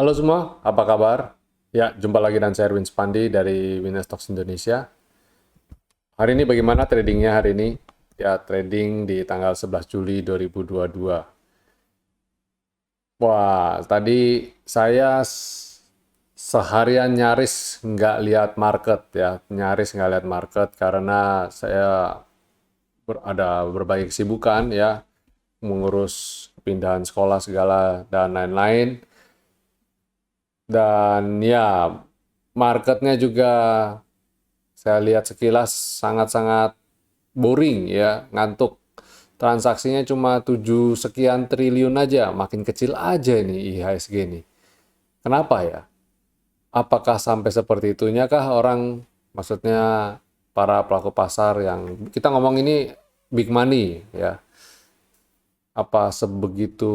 Halo semua, apa kabar? Ya, jumpa lagi dengan saya Erwin Spandi dari Winner Stocks Indonesia. Hari ini bagaimana tradingnya hari ini? Ya, trading di tanggal 11 Juli 2022. Wah, tadi saya seharian nyaris nggak lihat market ya, nyaris nggak lihat market karena saya ada berbagai kesibukan ya, mengurus pindahan sekolah segala dan lain-lain. Dan ya, marketnya juga saya lihat sekilas sangat-sangat boring ya, ngantuk. Transaksinya cuma 7 sekian triliun aja, makin kecil aja ini IHSG nih. Kenapa ya? Apakah sampai seperti itunya kah orang, maksudnya para pelaku pasar yang kita ngomong ini big money ya, apa sebegitu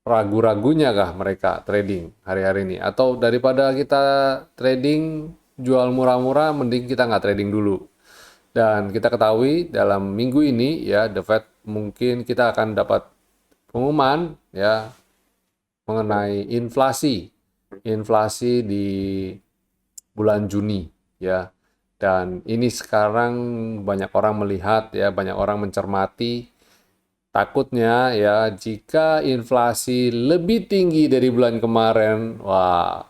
ragu-ragunya kah mereka trading hari-hari ini? Atau daripada kita trading jual murah-murah, mending kita nggak trading dulu. Dan kita ketahui dalam minggu ini ya, The Fed mungkin kita akan dapat pengumuman ya mengenai inflasi. Inflasi di bulan Juni ya. Dan ini sekarang banyak orang melihat ya, banyak orang mencermati takutnya ya jika inflasi lebih tinggi dari bulan kemarin, wah,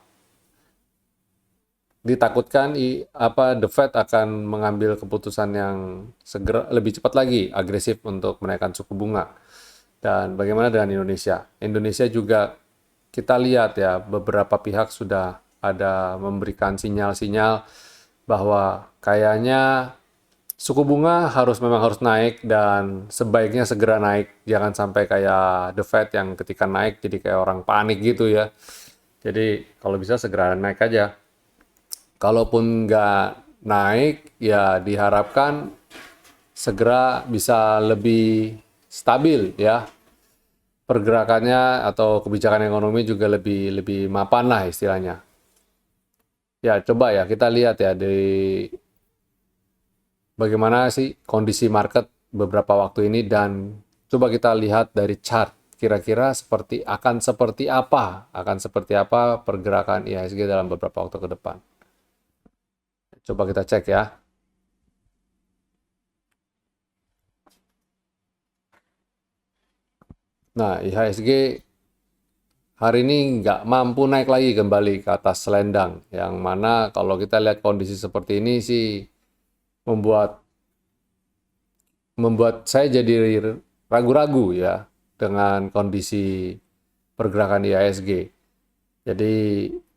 ditakutkan The Fed akan mengambil keputusan yang segera lebih cepat lagi agresif untuk menaikkan suku bunga. Dan bagaimana dengan Indonesia? Indonesia juga kita lihat ya beberapa pihak sudah ada memberikan sinyal-sinyal bahwa kayaknya suku bunga memang harus naik dan sebaiknya segera naik. Jangan sampai kayak The Fed yang ketika naik jadi kayak orang panik gitu ya. Jadi kalau bisa segera naik aja. Kalaupun nggak naik, ya diharapkan segera bisa lebih stabil ya. Pergerakannya atau kebijakan ekonomi juga lebih lebih mapan lah istilahnya. Ya coba ya kita lihat ya di bagaimana sih kondisi market beberapa waktu ini dan coba kita lihat dari chart kira-kira akan seperti apa pergerakan IHSG dalam beberapa waktu ke depan. Coba kita cek ya. Nah, IHSG hari ini nggak mampu naik lagi kembali ke atas selendang. Yang mana kalau kita lihat kondisi seperti ini sih membuat membuat saya jadi ragu-ragu ya dengan kondisi pergerakan IHSG. Jadi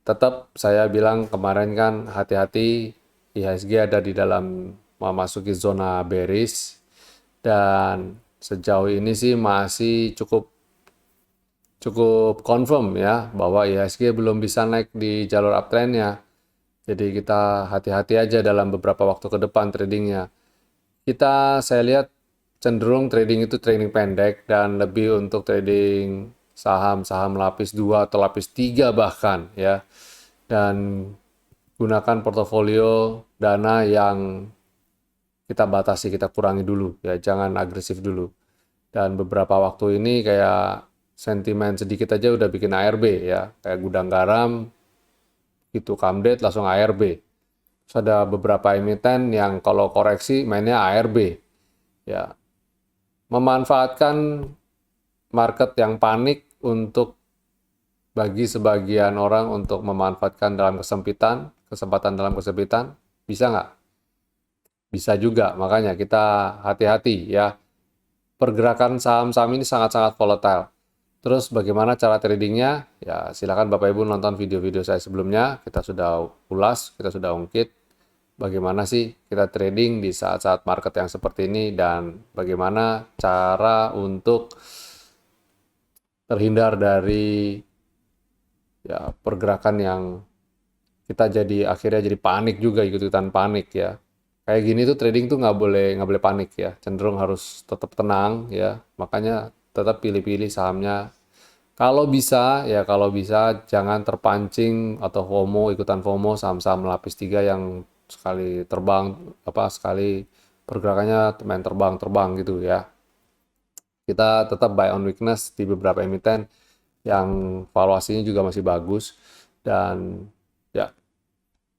tetap saya bilang kemarin kan hati-hati IHSG ada di dalam memasuki zona bearish dan sejauh ini sih masih cukup cukup confirm ya bahwa IHSG belum bisa naik di jalur uptrendnya. Jadi kita hati-hati aja dalam beberapa waktu ke depan tradingnya. Saya lihat cenderung trading itu trading pendek dan lebih untuk trading saham-saham lapis 2 atau lapis 3 bahkan ya. Dan gunakan portofolio dana yang kita batasi, kita kurangi dulu ya, jangan agresif dulu. Dan beberapa waktu ini kayak sentimen sedikit aja udah bikin ARB ya, kayak gudang garam gitu kamdet langsung ARB. Terus ada beberapa emiten yang kalau koreksi mainnya ARB ya, memanfaatkan market yang panik untuk bagi sebagian orang untuk memanfaatkan dalam kesempatan dalam kesempitan, bisa nggak? Bisa juga, makanya kita hati-hati ya. Pergerakan saham-saham ini sangat-sangat volatile. Terus bagaimana cara tradingnya? Ya silakan Bapak Ibu nonton video-video saya sebelumnya. Kita sudah ulas, kita sudah ungkit bagaimana sih kita trading di saat-saat market yang seperti ini dan bagaimana cara untuk terhindar dari ya pergerakan yang kita akhirnya jadi panik juga, ikut-ikutan panik ya. Kayak gini tuh trading tuh nggak boleh panik ya, cenderung harus tetap tenang ya, makanya tetap pilih-pilih sahamnya. Kalau bisa jangan terpancing atau ikutan FOMO saham-saham lapis 3 yang sekali terbang sekali pergerakannya main terbang-terbang gitu ya. Kita tetap buy on weakness di beberapa emiten yang valuasinya juga masih bagus. Dan ya,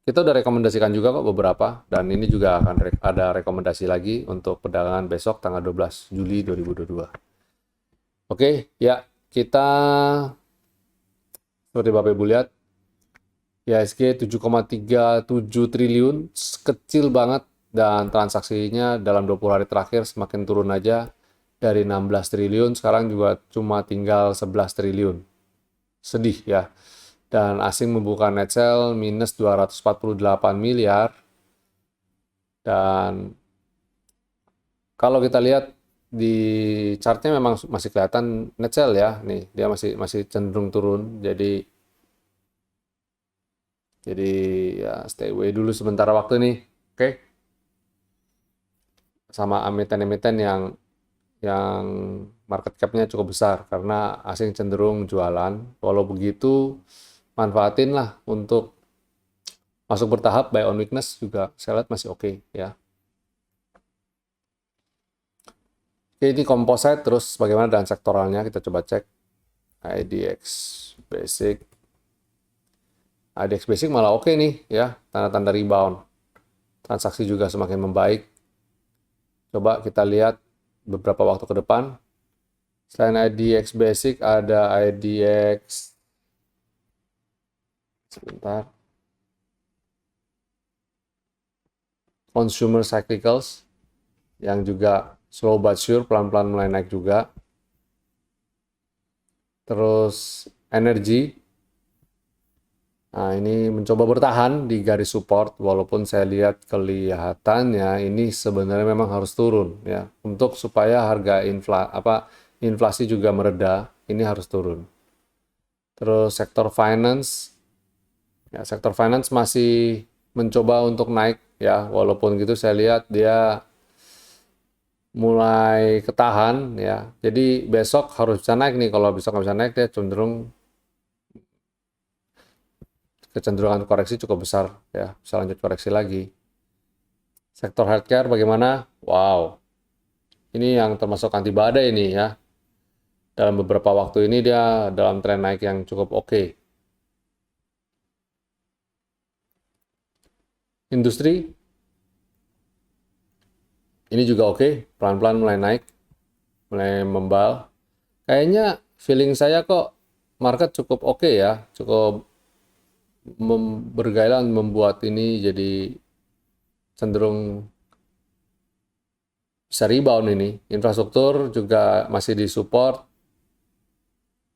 kita udah rekomendasikan juga kok beberapa, dan ini juga akan ada rekomendasi lagi untuk perdagangan besok tanggal 12 Juli 2022. Oke, ya, kita seperti Bapak Ibu lihat, IHSG 7,37 triliun, kecil banget, dan transaksinya dalam 20 hari terakhir semakin turun aja, dari 16 triliun, sekarang juga cuma tinggal 11 triliun. Sedih ya. Dan asing membuka net sale minus 248 miliar. Dan kalau kita lihat di chartnya memang masih kelihatan net sale ya. Nih, dia masih cenderung turun. Jadi ya stay away dulu sementara waktu nih. Oke. Sama emiten-emiten yang market cap-nya cukup besar karena asing cenderung jualan. Walau begitu, manfaatin lah untuk masuk bertahap, buy on weakness juga saya lihat masih oke ya. Oke, ini composite, terus bagaimana dengan sektoralnya kita coba cek. IDX Basic. IDX Basic malah oke nih ya, tanda-tanda rebound. Transaksi juga semakin membaik. Coba kita lihat beberapa waktu ke depan. Selain IDX Basic, ada IDX, sebentar, Consumer Cyclicals, yang juga slow but sure, pelan-pelan mulai naik juga. Terus energi, nah ini mencoba bertahan di garis support, walaupun saya lihat kelihatannya ini sebenarnya memang harus turun ya, untuk supaya harga inflasi juga mereda, ini harus turun. Terus sektor finance, ya sektor finance masih mencoba untuk naik ya, walaupun gitu saya lihat dia mulai ketahan ya. Jadi besok harus bisa naik nih. Kalau besok nggak bisa naik, dia cenderung kecenderungan koreksi cukup besar ya. Bisa lanjut koreksi lagi. Sektor healthcare bagaimana? Wow. Ini yang termasuk anti badai ini ya. Dalam beberapa waktu ini dia dalam tren naik yang cukup oke. Industri ini juga oke, pelan-pelan mulai naik, mulai membal. Kayaknya feeling saya kok market cukup oke ya, cukup bergairah membuat ini jadi cenderung bisa rebound ini. Infrastruktur juga masih disupport.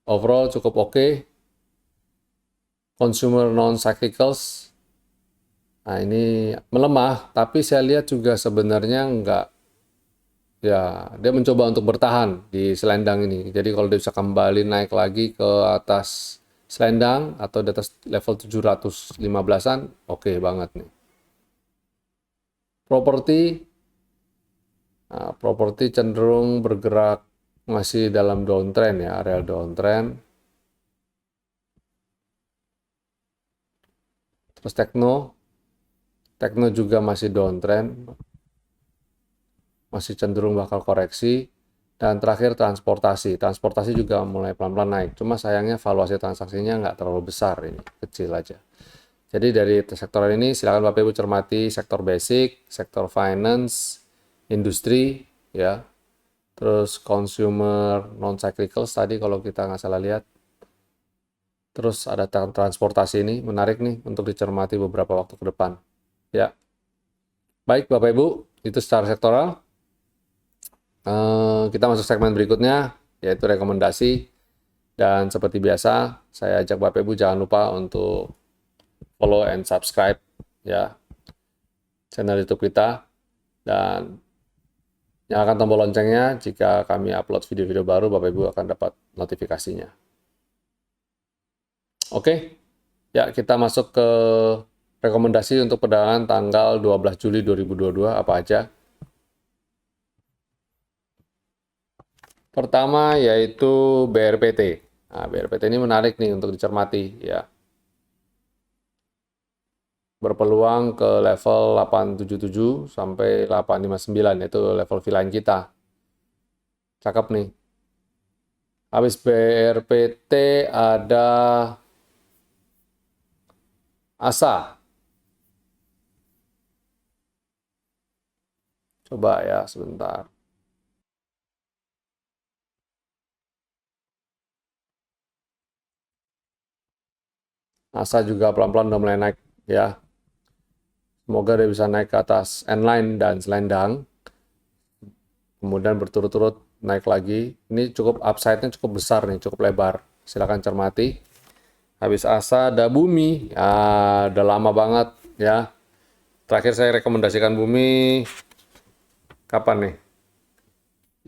Overall cukup oke. Consumer non-cyclicals, nah ini melemah, tapi saya lihat juga sebenarnya enggak, ya dia mencoba untuk bertahan di selendang ini. Jadi kalau dia bisa kembali naik lagi ke atas selendang atau di atas level 715-an, oke banget nih. Properti cenderung bergerak masih dalam downtrend ya, area downtrend. Terus tekno juga masih downtrend, masih cenderung bakal koreksi. Dan terakhir transportasi juga mulai pelan-pelan naik. Cuma sayangnya valuasi transaksinya nggak terlalu besar ini, kecil aja. Jadi dari sektor ini silakan Bapak Ibu cermati sektor basic, sektor finance, industri, ya. Terus consumer non cyclicals tadi kalau kita nggak salah lihat. Terus ada transportasi ini menarik nih untuk dicermati beberapa waktu ke depan. Ya. Baik Bapak Ibu, itu secara sektoral. Kita masuk segmen berikutnya, yaitu rekomendasi. Dan seperti biasa, saya ajak Bapak Ibu jangan lupa untuk follow and subscribe ya channel YouTube kita, dan nyalakan tombol loncengnya jika kami upload video-video baru, Bapak Ibu akan dapat notifikasinya. Oke, ya kita masuk ke rekomendasi untuk perdagangan tanggal 12 Juli 2022 apa aja. Pertama yaitu BRPT. Nah, BRPT ini menarik nih untuk dicermati ya. Berpeluang ke level 877 sampai 859, itu level V-line kita. Cakep nih. Habis BRPT ada ASA. Coba ya sebentar. ASA juga pelan-pelan udah mulai naik ya. Semoga dia bisa naik ke atas N-line dan selendang. Kemudian berturut-turut naik lagi. Ini cukup upside-nya cukup besar nih, cukup lebar. Silakan cermati. Habis ASA ada Bumi. Ya, udah lama banget ya. Terakhir saya rekomendasikan Bumi kapan nih?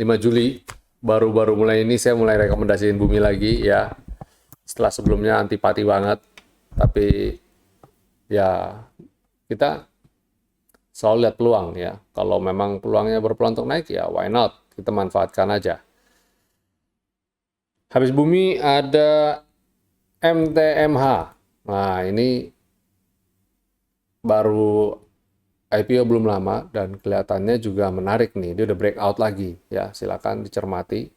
5 Juli. Baru-baru mulai ini saya mulai rekomendasiin Bumi lagi ya. Setelah sebelumnya antipati banget. Tapi ya kita selalu lihat peluang ya. Kalau memang peluangnya berpeluang untuk naik ya why not? Kita manfaatkan aja. Habis Bumi ada MTMH. Nah, ini baru IPO belum lama dan kelihatannya juga menarik nih. Dia udah breakout lagi ya. Silakan dicermati.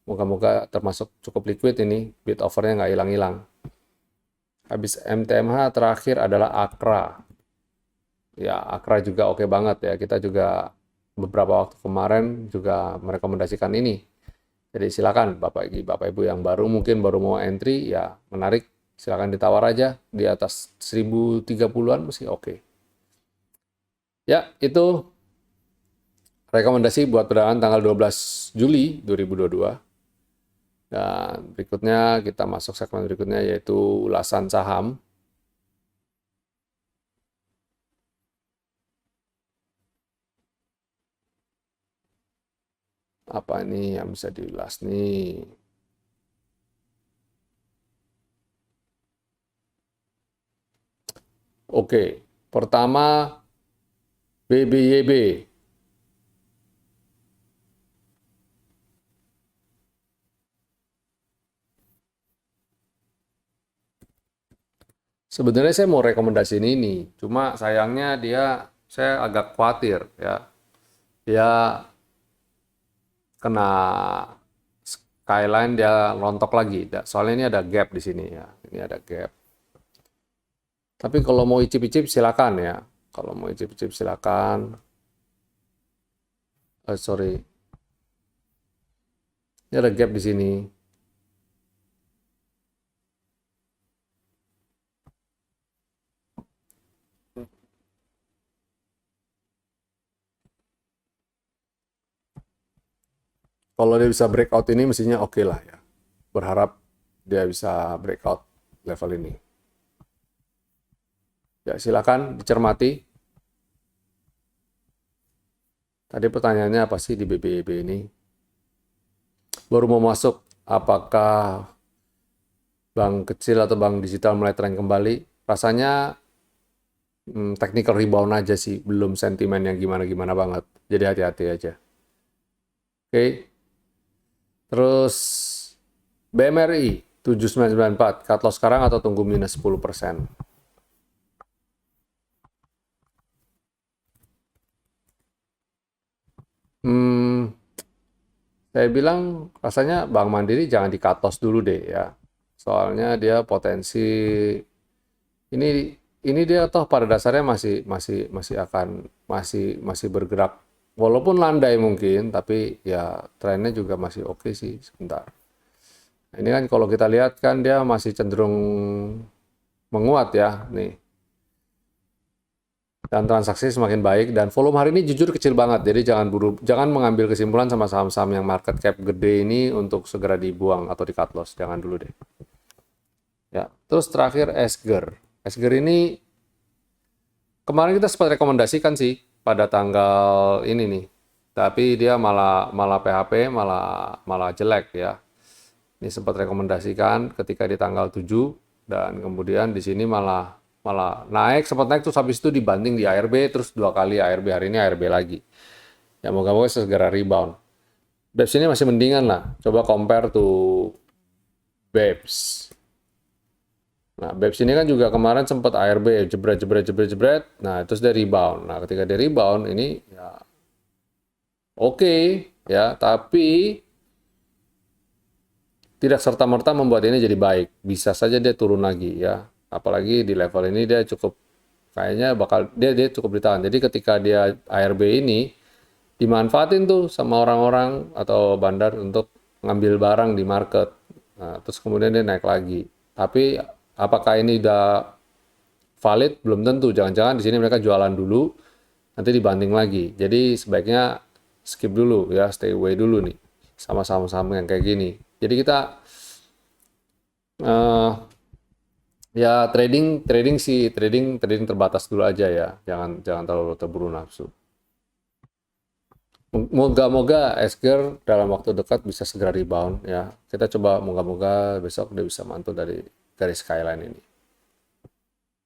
Moga-moga termasuk cukup liquid ini. Bid offernya nggak hilang-hilang. Habis MTMH terakhir adalah Akra. Ya, Akra juga oke banget ya. Kita juga beberapa waktu kemarin juga merekomendasikan ini. Jadi silakan Bapak Ibu yang baru mungkin baru mau entry ya menarik. Silakan ditawar aja di atas 1030-an masih oke. Ya, itu rekomendasi buat perdagangan tanggal 12 Juli 2022. Dan berikutnya kita masuk segmen berikutnya yaitu ulasan saham. Apa ini yang bisa diulas nih? Oke, pertama BBYB. Sebenarnya saya mau rekomendasiin ini, cuma sayangnya saya agak khawatir ya. Dia kena skyline dia rontok lagi. Soalnya ini ada gap di sini ya. Ini ada gap. Tapi kalau mau icip-icip silakan ya. Kalau mau icip-icip silakan. Sorry. Ini ada gap di sini. Kalau dia bisa breakout ini mestinya oke lah ya. Berharap dia bisa breakout level ini. Ya silakan dicermati. Tadi pertanyaannya apa sih di BBYB ini? Baru mau masuk, apakah bank kecil atau bank digital mulai tren kembali? Rasanya technical rebound aja sih, belum sentimen yang gimana-gimana banget. Jadi hati-hati aja. Oke. Terus BMRI 7994, cut loss sekarang atau tunggu minus 10%? Saya bilang rasanya Bank Mandiri jangan di cut loss dulu deh ya. Soalnya dia potensi ini dia toh pada dasarnya masih bergerak walaupun landai mungkin tapi ya trennya juga masih oke sih sebentar. Ini kan kalau kita lihat kan dia masih cenderung menguat ya nih. Dan transaksi semakin baik dan volume hari ini jujur kecil banget. Jadi jangan mengambil kesimpulan sama saham-saham yang market cap gede ini untuk segera dibuang atau di cut loss. Jangan dulu deh. Ya, terus terakhir Esger. Esger ini kemarin kita sempat rekomendasikan sih pada tanggal ini nih. Tapi dia malah PHP, malah jelek ya. Ini sempat rekomendasikan ketika di tanggal 7 dan kemudian di sini malah naik, sempat naik terus habis itu dibanting di ARB terus 2 kali ARB, hari ini ARB lagi. Ya moga-moga segera rebound. BEPS ini masih mendingan lah. Coba compare to BEPS. Nah, BEPS ini kan juga kemarin sempat ARB jebret. Nah, terus dia rebound. Nah, ketika dia rebound ini ya oke ya, tapi tidak serta-merta membuat ini jadi baik. Bisa saja dia turun lagi ya. Apalagi di level ini dia cukup kayaknya bakal dia cukup ditahan. Jadi ketika dia ARB ini dimanfaatin tuh sama orang-orang atau bandar untuk ngambil barang di market. Nah, terus kemudian dia naik lagi. Tapi apakah ini udah valid? Belum tentu. Jangan-jangan di sini mereka jualan dulu, nanti dibanting lagi. Jadi sebaiknya skip dulu ya, stay away dulu nih. Sama-sama yang kayak gini. Jadi kita eh, ya trading terbatas dulu aja ya. Jangan terlalu terburu nafsu. Moga-moga Esker dalam waktu dekat bisa segera rebound ya. Kita coba moga-moga besok dia bisa mantul dari garis skyline ini.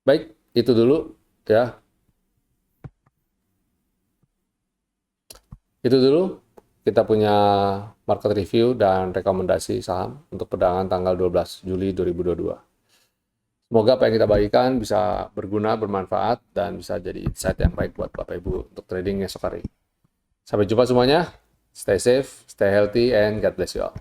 Baik, itu dulu ya. Itu dulu kita punya market review dan rekomendasi saham untuk perdagangan tanggal 12 Juli 2022. Semoga apa yang kita bagikan bisa berguna, bermanfaat, dan bisa jadi insight yang baik buat Bapak Ibu untuk trading esok hari. Sampai jumpa semuanya. Stay safe, stay healthy, and God bless you all.